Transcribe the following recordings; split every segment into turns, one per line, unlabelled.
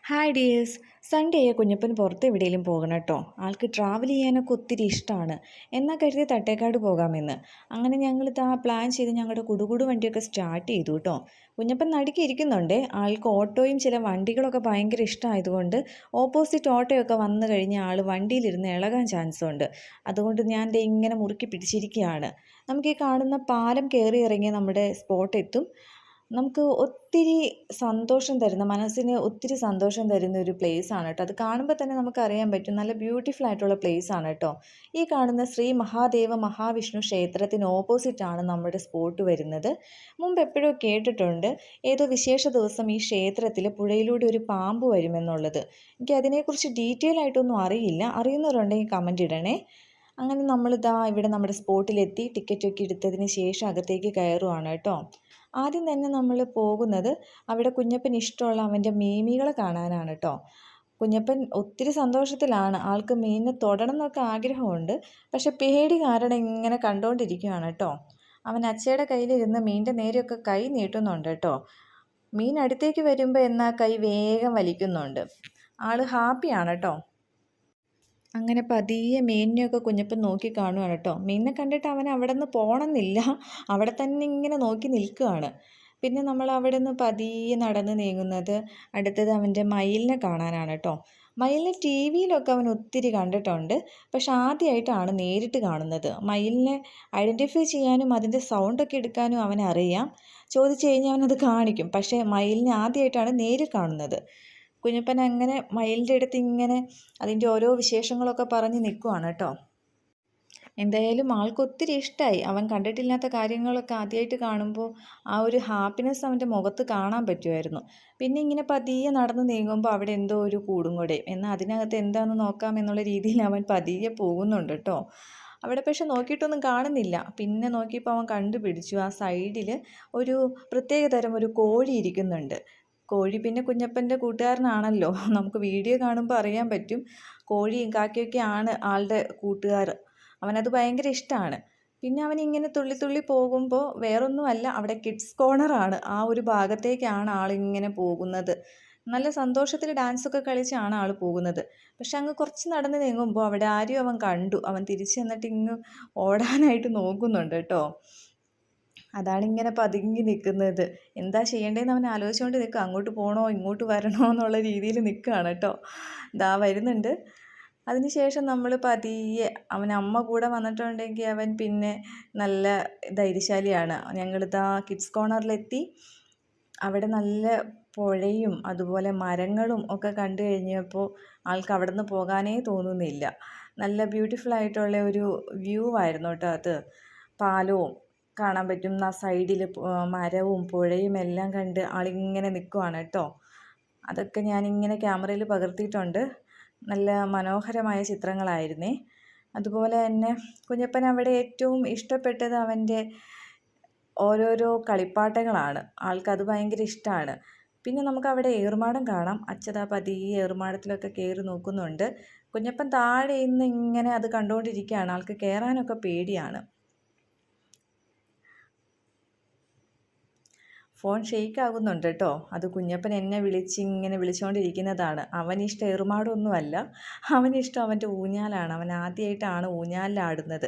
Hi dears. Sunday Kunjappan പുറത്ത് എവിടെയെങ്കിലും പോകണം കേട്ടോ. ആൾക്ക് ട്രാവൽ ചെയ്യാനൊക്കെ ഒത്തിരി ഇഷ്ടമാണ്. എന്നാൽ കരുതി തട്ടേക്കാട് പോകാമെന്ന്. അങ്ങനെ ഞങ്ങളിതാ പ്ലാൻ ചെയ്ത് ഞങ്ങളുടെ കുടുകുടു വണ്ടിയൊക്കെ സ്റ്റാർട്ട് ചെയ്തു കേട്ടോ. കുഞ്ഞപ്പൻ നടുക്കി ഇരിക്കുന്നുണ്ട്. ആൾക്ക് ഓട്ടോയും ചില വണ്ടികളൊക്കെ ഭയങ്കര ഇഷ്ടമായതുകൊണ്ട് ഓപ്പോസിറ്റ് ഓട്ടോയൊക്കെ വന്നു കഴിഞ്ഞാൽ ആൾ വണ്ടിയിലിരുന്ന് ഇളകാൻ ചാൻസ് ഉണ്ട്. അതുകൊണ്ട് ഞാൻ ദേ ഇങ്ങനെ മുറുക്കി പിടിച്ചിരിക്കുകയാണ്. നമുക്ക് ഈ കാണുന്ന പാലം കയറി ഇറങ്ങി നമ്മുടെ സ്പോട്ട് എത്തും. നമുക്ക് ഒത്തിരി സന്തോഷം തരുന്ന, മനസ്സിന് ഒത്തിരി സന്തോഷം തരുന്ന ഒരു പ്ലേസ് ആണ് കേട്ടോ. അത് കാണുമ്പോൾ തന്നെ നമുക്കറിയാൻ പറ്റും, നല്ല ബ്യൂട്ടിഫുൾ ആയിട്ടുള്ള പ്ലേസ് ആണ് കേട്ടോ. ഈ കാണുന്ന ശ്രീ മഹാദേവ മഹാവിഷ്ണു ക്ഷേത്രത്തിന് ഓപ്പോസിറ്റാണ് നമ്മുടെ സ്പോട്ട് വരുന്നത്. മുമ്പ് എപ്പോഴോ കേട്ടിട്ടുണ്ട്, ഏതോ വിശേഷ ദിവസം ഈ ക്ഷേത്രത്തിൽ പുഴയിലൂടെ ഒരു പാമ്പ് വരുമെന്നുള്ളത്. എനിക്ക് അതിനെക്കുറിച്ച് ഡീറ്റെയിൽ ആയിട്ടൊന്നും അറിയില്ല. അറിയുന്നവരുണ്ടെങ്കിൽ കമൻ്റ് ഇടണേ. അങ്ങനെ നമ്മളിതാ ഇവിടെ നമ്മുടെ സ്പോട്ടിലെത്തി ടിക്കറ്റൊക്കെ എടുത്തതിന് ശേഷം അകത്തേക്ക് കയറുവാണ് കേട്ടോ. ആദ്യം തന്നെ നമ്മൾ പോകുന്നത് അവിടെ കുഞ്ഞപ്പന് ഇഷ്ടമുള്ള അവൻ്റെ മീമികളെ കാണാനാണ് കേട്ടോ. കുഞ്ഞപ്പൻ ഒത്തിരി സന്തോഷത്തിലാണ്. ആൾക്ക് മീനിനെ തൊടണം എന്നൊക്കെ ആഗ്രഹമുണ്ട്. പക്ഷെ പേടി കാരണം ഇങ്ങനെ കണ്ടുകൊണ്ടിരിക്കുകയാണ് കേട്ടോ. അവൻ അച്ചയുടെ കയ്യിലിരുന്ന് മീനിൻ്റെ നേരെയൊക്കെ കൈ നീട്ടുന്നുണ്ട് കേട്ടോ. മീൻ അടുത്തേക്ക് വരുമ്പോൾ എന്നാൽ കൈ വേഗം വലിക്കുന്നുണ്ട്. ആൾ ഹാപ്പിയാണ് കേട്ടോ. അങ്ങനെ പതിയെ മീനിനെയൊക്കെ കുഞ്ഞപ്പൻ നോക്കി കാണുവാണ് കേട്ടോ. മീനിനെ കണ്ടിട്ട് അവൻ അവിടെ നിന്ന് പോകണമെന്നില്ല, അവിടെ തന്നെ ഇങ്ങനെ നോക്കി നിൽക്കുകയാണ്. പിന്നെ നമ്മൾ അവിടെ നിന്ന് പതിയെ നടന്ന് നീങ്ങുന്നത് അടുത്തത് അവൻ്റെ മയിലിനെ കാണാനാണ് കേട്ടോ. മയിലിനെ ടി വിയിലൊക്കെ അവൻ ഒത്തിരി കണ്ടിട്ടുണ്ട്, പക്ഷെ ആദ്യമായിട്ടാണ് നേരിട്ട് കാണുന്നത്. മയിലിനെ ഐഡൻറ്റിഫൈ ചെയ്യാനും അതിൻ്റെ സൗണ്ടൊക്കെ എടുക്കാനും അവനറിയാം. ചോദിച്ചു കഴിഞ്ഞാൽ അവനത് കാണിക്കും. പക്ഷേ മയിലിനെ ആദ്യമായിട്ടാണ് നേരിൽ കാണുന്നത്. കുഞ്ഞപ്പൻ അങ്ങനെ മയിലിൻ്റെ അടുത്ത് ഇങ്ങനെ അതിൻ്റെ ഓരോ വിശേഷങ്ങളൊക്കെ പറഞ്ഞ് നിൽക്കുവാണ് കേട്ടോ. എന്തായാലും ആൾക്ക് ഒത്തിരി ഇഷ്ടമായി. അവൻ കണ്ടിട്ടില്ലാത്ത കാര്യങ്ങളൊക്കെ ആദ്യമായിട്ട് കാണുമ്പോൾ ആ ഒരു ഹാപ്പിനെസ് അവൻ്റെ മുഖത്ത് കാണാൻ പറ്റുമായിരുന്നു. പിന്നെ ഇങ്ങനെ പതിയെ നടന്ന് നീങ്ങുമ്പോൾ അവിടെ എന്തോ ഒരു കൂടും കൂടെയും, എന്നാൽ അതിനകത്ത് എന്താണെന്ന് നോക്കാം എന്നുള്ള രീതിയിൽ അവൻ പതിയെ പോകുന്നുണ്ട് കേട്ടോ. അവിടെ പക്ഷെ നോക്കിയിട്ടൊന്നും കാണുന്നില്ല. പിന്നെ നോക്കിയപ്പോൾ അവൻ കണ്ടുപിടിച്ചു, ആ സൈഡിൽ ഒരു പ്രത്യേക തരം ഒരു കോഴി ഇരിക്കുന്നുണ്ട്. കോഴി പിന്നെ കുഞ്ഞപ്പൻ്റെ കൂട്ടുകാരനാണല്ലോ. നമുക്ക് വീഡിയോ കാണുമ്പോൾ അറിയാൻ പറ്റും, കോഴിയും കാക്കയൊക്കെ ആണ് ആളുടെ കൂട്ടുകാർ. അവനത് ഭയങ്കര ഇഷ്ടമാണ്. പിന്നെ അവനിങ്ങനെ തുള്ളി തുള്ളി പോകുമ്പോൾ വേറൊന്നുമല്ല, അവിടെ കിഡ്സ് കോർണറാണ്. ആ ഒരു ഭാഗത്തേക്കാണ് ആളിങ്ങനെ പോകുന്നത്. നല്ല സന്തോഷത്തിൽ ഡാൻസൊക്കെ കളിച്ചാണ് ആൾ പോകുന്നത്. പക്ഷെ അങ്ങ് കുറച്ച് നടന്ന് നീങ്ങുമ്പോൾ അവിടെ ആരും അവൻ കണ്ടു. അവൻ തിരിച്ച് എന്നിട്ട് ഇങ്ങ് ഓടാനായിട്ട് നോക്കുന്നുണ്ട് കേട്ടോ. അതാണിങ്ങനെ പതുങ്ങി നിൽക്കുന്നത്. എന്താ ചെയ്യേണ്ടതെന്ന് അവൻ ആലോചിച്ചുകൊണ്ട് നിൽക്കുക. അങ്ങോട്ട് പോകണോ ഇങ്ങോട്ട് വരണോ എന്നുള്ള രീതിയിൽ നിൽക്കുകയാണ് കേട്ടോ. ദാ വരുന്നുണ്ട്. അതിനുശേഷം നമ്മൾ പതിയെ, അവൻ അമ്മ കൂടെ വന്നിട്ടുണ്ടെങ്കിൽ അവൻ പിന്നെ നല്ല ധൈര്യശാലിയാണ്. ഞങ്ങളിതാ കിഡ്സ് കോർണറിലെത്തി. അവിടെ നല്ല പുഴയും അതുപോലെ മരങ്ങളും ഒക്കെ കണ്ടു കഴിഞ്ഞപ്പോൾ ആൾക്ക് അവിടെ നിന്ന് പോകാനേ തോന്നുന്നില്ല. നല്ല ബ്യൂട്ടിഫുൾ ആയിട്ടുള്ള ഒരു വ്യൂ ആയിരുന്നു കേട്ടോ അത്. പാലവും കാണാൻ പറ്റും, ആ സൈഡിൽ മരവും പുഴയും എല്ലാം കണ്ട് ആളിങ്ങനെ നിൽക്കുവാണ് കേട്ടോ. അതൊക്കെ ഞാനിങ്ങനെ ക്യാമറയിൽ പകർത്തിയിട്ടുണ്ട്. നല്ല മനോഹരമായ ചിത്രങ്ങളായിരുന്നേ. അതുപോലെ തന്നെ കുഞ്ഞപ്പൻ അവിടെ ഏറ്റവും ഇഷ്ടപ്പെട്ടത് അവൻ്റെ ഓരോരോ കളിപ്പാട്ടങ്ങളാണ്. ആൾക്കത് ഭയങ്കര ഇഷ്ടമാണ്. പിന്നെ നമുക്കവിടെ ഏറുമാടം കാണാം. അച്ഛതാ പതിയെ ഏറുമാടത്തിലൊക്കെ കയറി നോക്കുന്നുണ്ട്. കുഞ്ഞപ്പൻ താഴെ ഇന്ന് ഇങ്ങനെ അത് കണ്ടുകൊണ്ടിരിക്കുകയാണ്. ആൾക്ക് കയറാനൊക്കെ പേടിയാണ്. ഫോൺ ഷെയ്ക്ക് ആകുന്നുണ്ട് കേട്ടോ. അത് കുഞ്ഞപ്പൻ എന്നെ ഇങ്ങനെ വിളിച്ചുകൊണ്ടിരിക്കുന്നതാണ്. അവനിഷ്ടം ഏറുമാടൊന്നുമല്ല, അവനിഷ്ടം അവൻ്റെ ഊഞ്ഞാലാണ്. അവൻ ആദ്യമായിട്ടാണ് ഊഞ്ഞാലിലാടുന്നത്.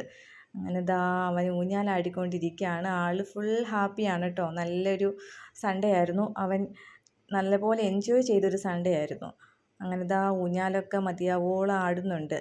അങ്ങനെ ദാ അവൻ ഊഞ്ഞാലാടിക്കൊണ്ടിരിക്കുകയാണ്. ആൾ ഫുൾ ഹാപ്പിയാണ് കേട്ടോ. നല്ലൊരു സൺഡേ ആയിരുന്നു. അവൻ നല്ലപോലെ എൻജോയ് ചെയ്തൊരു സൺഡേ ആയിരുന്നു. അങ്ങനെ ദാ ഊഞ്ഞാലൊക്കെ മതിയാവോളം ആടുന്നുണ്ട്.